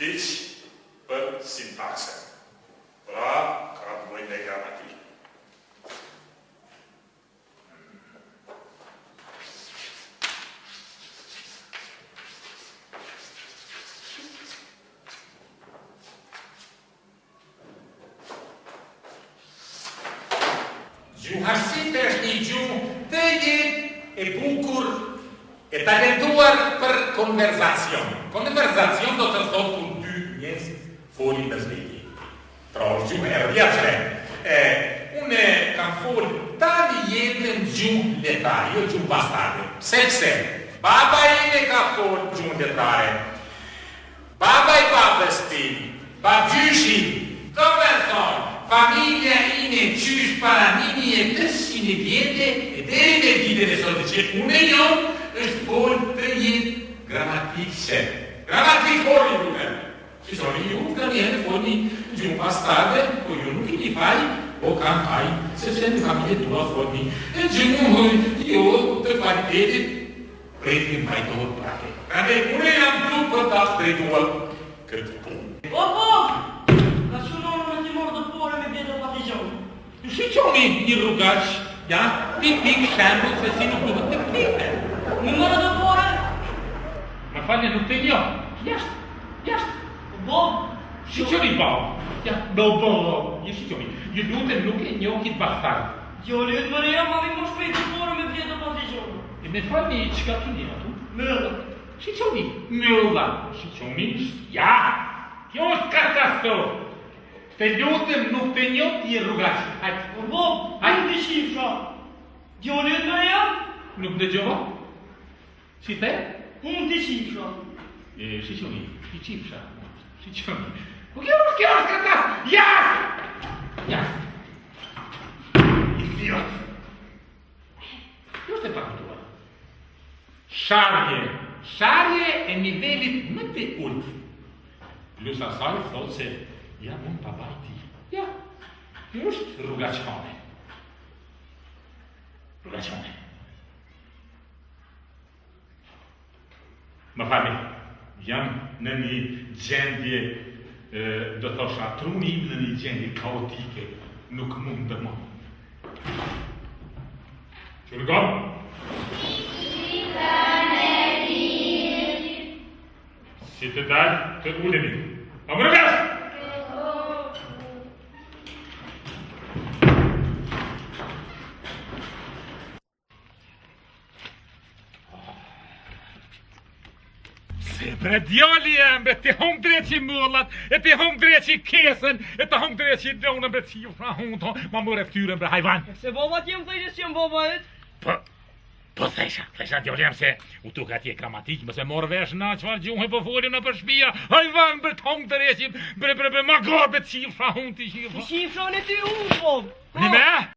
hiç për sintakse. Pra, ka të bëjnë me gramatikë. Gjuhësit është një gjuhë të jetë e bukur, e talentuar për konverzacion. Konverzacion do të thotë kur dy njerëz folin mes veti. Pra është gjuhë e rrjedhshme. Unë kam folë tani jetën gjuhë letrare, jo gjuhë bastarde. Sepse baba ime ka folë gjuhë letrare. Baba i babës tim, babgjyshi, do me thonë, familja ime qysh para 1500 vjete e deri me ditën e sotit që unë e jo është folë të jetë gramatikse. Gramatik folë duke. Që shoni ju ka njëherë folë një gjuhë bastarde, po ju nuk i një faj, po kam faj, sepse në familje tua folë një gjuhë jo të kvalitetit pretin vajtohet prake. Kande unë jam tu për ta drejtuar këtë punë. Shqyqoni një rrugaç, ja, pik shembull se si nuk duhet të këtite. Më mërë do pore? Më falje nuk të njo. Jashtë. Bo? Shqyqoni bau. Ja, bo. Një shqyqoni. Ju lutem nuk e njo kitë bastarë. Jo, lëtë më reja, ma më shpejt të pore me vjetë pa të gjonë. E me falje i qka të një atu? Mëllë. Shqyqoni. Mëlla. Shqyqoni. Ja. Kjo është katastrofë. Të lutem nuk të njot t'i rrugaç. Hajtë. Bo, unë të shifra. Jo, lëtë më reja? Nuk dhe gjova? Si the? Unë të shifra. Shqyqoni. Ti qifra. Shqyqoni. Po kjo është katastrofë. Jashtë. Idiot. Kjo është e pakutuar. Sharje e nivelit më të ullë. Plus asaj thotë se ja unë babaj ti. Ja, kjo është rrugaqone. Më fali, jam në një gjendje, do thosha, truni im në një gjendje kaotike, nuk mund të më. Qërgon? Si të dalë të ulemi. A më rrëgash! Bre djali jam, bre, të hom dreqi mëllat, e të hom dreqi kesën, e të hom dreqi dronën, bre, që ju fra hundo, ma mërë e ftyrën, bre, hajvan. Se baba t'jem thejtë që jem baba et? Po thesha djali jam se u tuk atje gramatik, mëse morë vesh na qëfar gjuhë po folim në për shpia, hajvan, bre, të hom dreqi, bre, ma gorë, bre, që ju fra hundi, që ju fra. Shifra në ty unë, po. Nime?